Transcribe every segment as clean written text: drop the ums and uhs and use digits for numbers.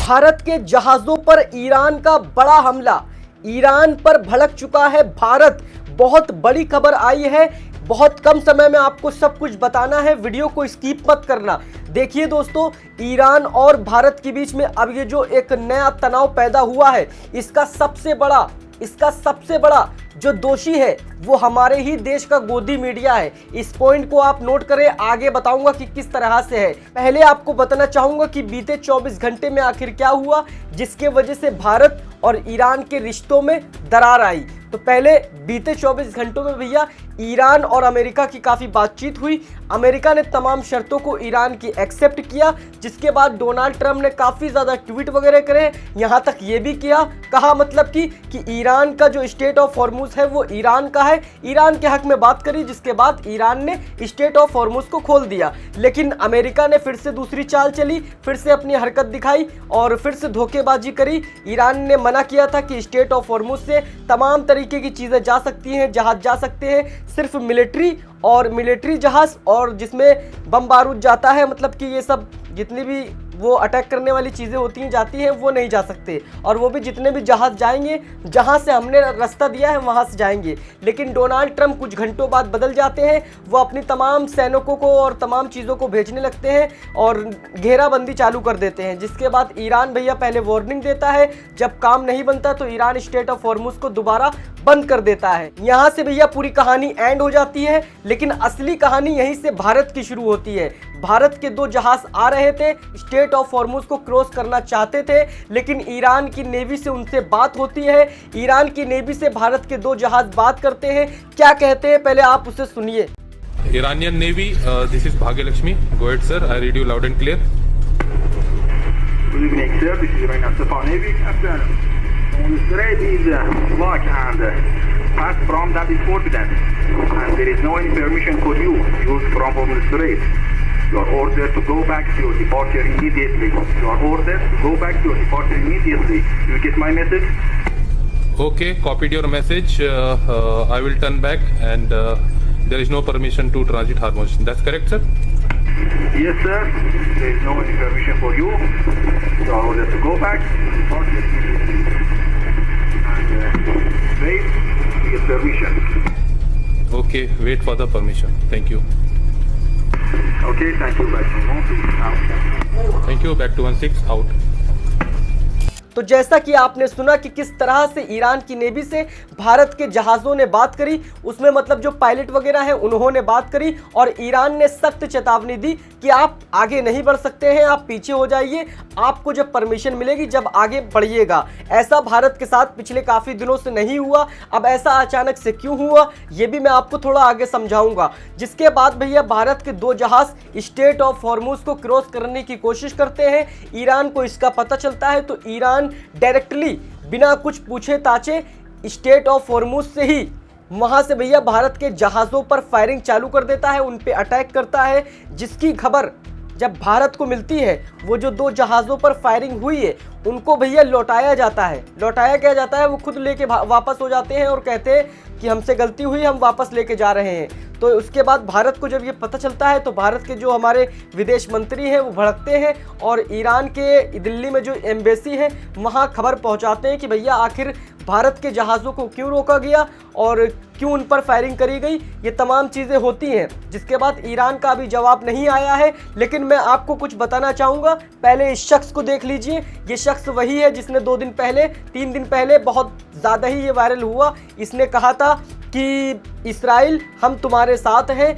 भारत के जहाजों पर ईरान का बड़ा हमला, ईरान पर भड़क चुका है भारत। बहुत बड़ी खबर आई है, बहुत कम समय में आपको सब कुछ बताना है, वीडियो को स्किप मत करना। देखिए दोस्तों, ईरान और भारत के बीच में अब ये जो एक नया तनाव पैदा हुआ है, इसका सबसे बड़ा जो दोषी है वो हमारे ही देश का गोदी मीडिया है। इस पॉइंट को आप नोट करें, आगे बताऊंगा कि किस तरह से है। पहले आपको बताना चाहूंगा कि बीते 24 घंटे में आखिर क्या हुआ जिसके वजह से भारत और ईरान के रिश्तों में दरार आई। तो पहले बीते 24 घंटों में भैया ईरान और अमेरिका की काफ़ी बातचीत हुई। अमेरिका ने तमाम शर्तों को ईरान की एक्सेप्ट किया, जिसके बाद डोनाल्ड ट्रंप ने काफ़ी ज़्यादा ट्वीट वगैरह करे, यहाँ तक ये भी कहा मतलब कि ईरान का जो स्टेट ऑफ हॉर्मुज है वो ईरान का है, ईरान के हक में बात करी, जिसके बाद ईरान ने स्टेट ऑफ हॉर्मुज को खोल दिया। लेकिन अमेरिका ने फिर से दूसरी चाल चली, फिर से अपनी हरकत दिखाई और फिर से धोखेबाजी करी। ईरान ने मना किया था कि स्टेट ऑफ हॉर्मुज से तमाम तरीके की चीज़ें जा सकती हैं, जहाज जा सकते हैं, सिर्फ मिलिट्री जहाज और जिसमें बम बारूद जाता है, मतलब कि ये सब जितनी भी वो अटैक करने वाली चीज़ें होती हैं जाती हैं वो नहीं जा सकते, और वो भी जितने भी जहाज जाएंगे जहां से हमने रास्ता दिया है वहां से जाएंगे। लेकिन डोनाल्ड ट्रंप कुछ घंटों बाद बदल जाते हैं, वो अपनी तमाम सैनिकों को और तमाम चीज़ों को भेजने लगते हैं और घेराबंदी चालू कर देते हैं। जिसके बाद ईरान भैया पहले वार्निंग देता है, जब काम नहीं बनता तो ईरान स्टेट ऑफ हॉर्मुज को दोबारा बंद कर देता है। यहाँ से भैया पूरी कहानी एंड हो जाती है, लेकिन असली कहानी यहीं से भारत की शुरू होती है। भारत के दो जहाज आ रहे थे, स्टेट ऑफ हॉर्मुज को क्रॉस करना चाहते थे, लेकिन ईरान की नेवी से उनसे बात होती है। ईरान की नेवी से भारत के दो जहाज बात करते हैं, क्या कहते हैं पहले आप उसे सुनिए। Iranian Navy, this is Bhagyalakshmi. Go ahead, sir. I read you loud and clear. Good evening, sir. This is Iranian Navy. Afternoon. On the strait is blocked and pass from that is forbidden, and there is no any permission for you to use from the strait. You are ordered to go back to your departure immediately. You are ordered to go back to your departure immediately. You get my message? Okay, copied your message. I will turn back and there is no permission to transit Hormuz. That's correct, sir? Yes, sir. There is no any permission for you. You are ordered to go back to your departure immediately. And wait to get permission. Okay, wait for the permission. Thank you. Okay, thank you. Back to 16 out. Thank you. Back to 16 out. तो जैसा कि आपने सुना कि किस तरह से Iran की नेवी से भारत के जहाज़ों ने बात करी, उसमें मतलब जो पायलट वगैरह हैं उन्होंने बात करी और ईरान ने सख्त चेतावनी दी कि आप आगे नहीं बढ़ सकते हैं, आप पीछे हो जाइए, आपको जब परमिशन मिलेगी जब आगे बढ़िएगा। ऐसा भारत के साथ पिछले काफ़ी दिनों से नहीं हुआ, अब ऐसा अचानक से क्यों हुआ ये भी मैं आपको थोड़ा आगे समझाऊंगा। जिसके बाद भैया भारत के दो जहाज़ स्टेट ऑफ हॉर्मुज को क्रॉस करने की कोशिश करते हैं। ईरान को इसका पता चलता है तो ईरान डायरेक्टली बिना कुछ पूछे ताछे स्टेट ऑफ हॉर्मुज से ही वहां से भैया भारत के जहाज़ों पर फायरिंग चालू कर देता है, उन पे अटैक करता है। जिसकी खबर जब भारत को मिलती है, वो जो दो जहाज़ों पर फायरिंग हुई है उनको भैया लौटाया जाता है। लौटाया क्या जाता है, वो खुद लेके वापस हो जाते हैं और कहते हैं कि हमसे गलती हुई, हम वापस लेके जा रहे हैं। तो उसके बाद भारत को जब ये पता चलता है तो भारत के जो हमारे विदेश मंत्री हैं वो भड़कते हैं और ईरान के दिल्ली में जो एम्बेसी है वहाँ खबर पहुँचाते हैं कि भैया आखिर भारत के जहाज़ों को क्यों रोका गया और क्यों उन पर फायरिंग करी गई, ये तमाम चीज़ें होती हैं। जिसके बाद ईरान का अभी जवाब नहीं आया है, लेकिन मैं आपको कुछ बताना चाहूँगा। पहले इस शख्स को देख लीजिए, ये शख्स वही है जिसने 3 दिन पहले बहुत ज़्यादा ही ये वायरल हुआ। इसने कहा था कि इस्राइल हम तुम्हारे साथ हैं,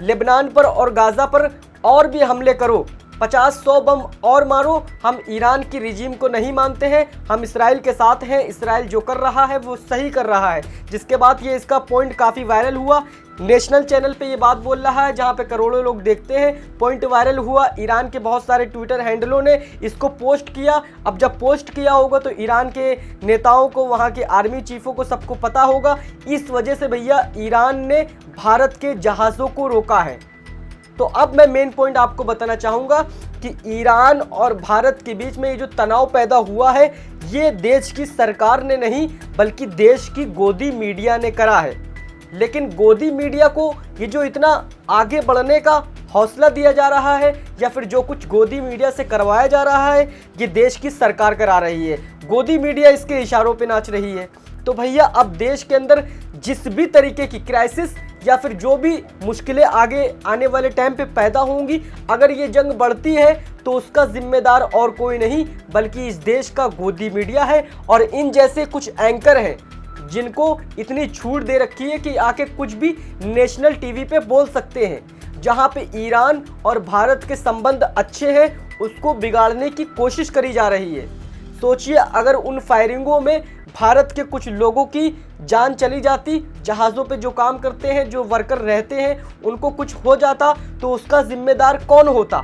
लेबनान पर और गाज़ा पर और भी हमले करो, 50-100 बम और मारो, हम ईरान की रिजीम को नहीं मानते हैं, हम इस्राइल के साथ हैं, इस्राइल जो कर रहा है वो सही कर रहा है। जिसके बाद ये इसका पॉइंट काफ़ी वायरल हुआ, नेशनल चैनल पे ये बात बोल रहा है जहाँ पे करोड़ों लोग देखते हैं। पॉइंट वायरल हुआ, ईरान के बहुत सारे ट्विटर हैंडलों ने इसको पोस्ट किया। अब जब पोस्ट किया होगा तो ईरान के नेताओं को, वहाँ के आर्मी चीफों को सबको पता होगा। इस वजह से भैया ईरान ने भारत के जहाज़ों को रोका है। तो अब मैं मेन पॉइंट आपको बताना चाहूँगा कि ईरान और भारत के बीच में ये जो तनाव पैदा हुआ है ये देश की सरकार ने नहीं बल्कि देश की गोदी मीडिया ने करा है। लेकिन गोदी मीडिया को ये जो इतना आगे बढ़ने का हौसला दिया जा रहा है या फिर जो कुछ गोदी मीडिया से करवाया जा रहा है ये देश की सरकार करा रही है, गोदी मीडिया इसके इशारों पे नाच रही है। तो भैया अब देश के अंदर जिस भी तरीके की क्राइसिस या फिर जो भी मुश्किलें आगे आने वाले टाइम पे पैदा होंगी, अगर ये जंग बढ़ती है तो उसका जिम्मेदार और कोई नहीं बल्कि इस देश का गोदी मीडिया है। और इन जैसे कुछ एंकर हैं जिनको इतनी छूट दे रखी है कि आके कुछ भी नेशनल टीवी पे बोल सकते हैं। जहां पे ईरान और भारत के संबंध अच्छे हैं उसको बिगाड़ने की कोशिश करी जा रही है। सोचिए अगर उन फायरिंगों में भारत के कुछ लोगों की जान चली जाती, जहाज़ों पे जो काम करते हैं, जो वर्कर रहते हैं, उनको कुछ हो जाता तो उसका जिम्मेदार कौन होता?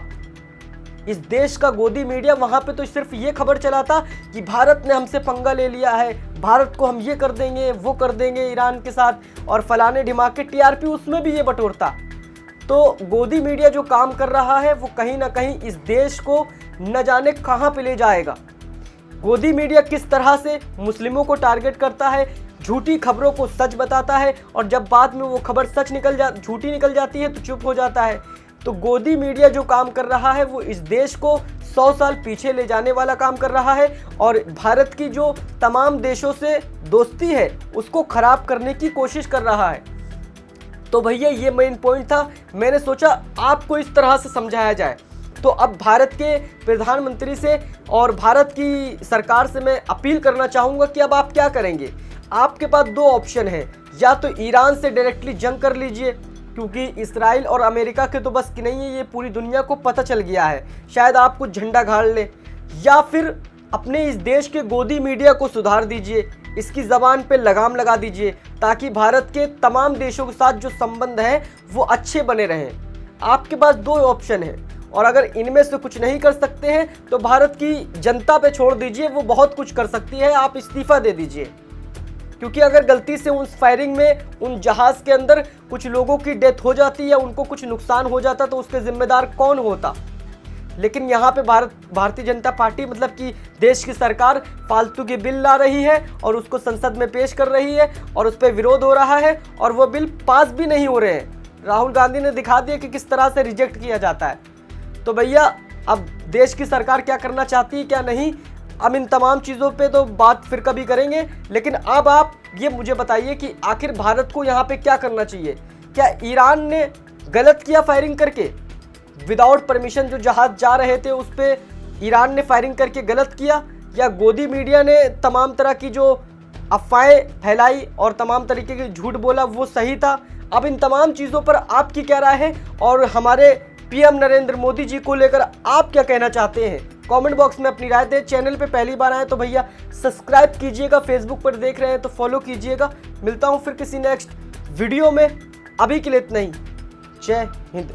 इस देश का गोदी मीडिया वहाँ पे तो सिर्फ ये खबर चलाता कि भारत ने हमसे पंगा ले लिया है, भारत को हम ये कर देंगे वो कर देंगे ईरान के साथ, और फलाने ढिमाके टीआरपी उसमें भी ये बटोरता। तो गोदी मीडिया जो काम कर रहा है वो कहीं ना कहीं इस देश को न जाने कहाँ पे ले जाएगा। गोदी मीडिया किस तरह से मुस्लिमों को टारगेट करता है, झूठी खबरों को सच बताता है, और जब बाद में वो खबर झूठी निकल जाती है तो चुप हो जाता है। तो गोदी मीडिया जो काम कर रहा है वो इस देश को 100 साल पीछे ले जाने वाला काम कर रहा है, और भारत की जो तमाम देशों से दोस्ती है उसको खराब करने की कोशिश कर रहा है। तो भैया ये मेन पॉइंट था, मैंने सोचा आपको इस तरह से समझाया जाए। तो अब भारत के प्रधानमंत्री से और भारत की सरकार से मैं अपील करना चाहूँगा कि अब आप क्या करेंगे। आपके पास दो ऑप्शन है, या तो ईरान से डायरेक्टली जंग कर लीजिए क्योंकि इसराइल और अमेरिका के तो बस की नहीं है, ये पूरी दुनिया को पता चल गया है, शायद आप कुछ झंडा गाड़ ले, या फिर अपने इस देश के गोदी मीडिया को सुधार दीजिए, इसकी ज़बान पे लगाम लगा दीजिए ताकि भारत के तमाम देशों के साथ जो संबंध हैं वो अच्छे बने रहें। आपके पास दो ऑप्शन है, और अगर इनमें से कुछ नहीं कर सकते हैं तो भारत की जनता पे छोड़ दीजिए, वो बहुत कुछ कर सकती है, आप इस्तीफ़ा दे दीजिए। क्योंकि अगर गलती से उस फायरिंग में उन जहाज़ के अंदर कुछ लोगों की डेथ हो जाती या उनको कुछ नुकसान हो जाता तो उसके जिम्मेदार कौन होता। लेकिन यहाँ पे भारतीय जनता पार्टी मतलब कि देश की सरकार फालतू के बिल ला रही है और उसको संसद में पेश कर रही है और उस पर विरोध हो रहा है और वो बिल पास भी नहीं हो रहे हैं। राहुल गांधी ने दिखा दिया कि किस तरह से रिजेक्ट किया जाता है। तो भैया अब देश की सरकार क्या करना चाहती है क्या नहीं, अब इन तमाम चीज़ों पे तो बात फिर कभी करेंगे, लेकिन अब आप ये मुझे बताइए कि आखिर भारत को यहाँ पे क्या करना चाहिए। क्या ईरान ने गलत किया फायरिंग करके, विदाउट परमिशन जो जहाज़ जा रहे थे उस पर ईरान ने फायरिंग करके गलत किया, या गोदी मीडिया ने तमाम तरह की जो अफवाहें फैलाई और तमाम तरीके के झूठ बोला वो सही था। अब इन तमाम चीज़ों पर आपकी क्या राय है और हमारे पीएम नरेंद्र मोदी जी को लेकर आप क्या कहना चाहते हैं, कमेंट बॉक्स में अपनी राय दें। चैनल पे पहली बार आए तो भैया सब्सक्राइब कीजिएगा, फेसबुक पर देख रहे हैं तो फॉलो कीजिएगा। मिलता हूँ फिर किसी नेक्स्ट वीडियो में, अभी के लिए इतना ही। जय हिंद।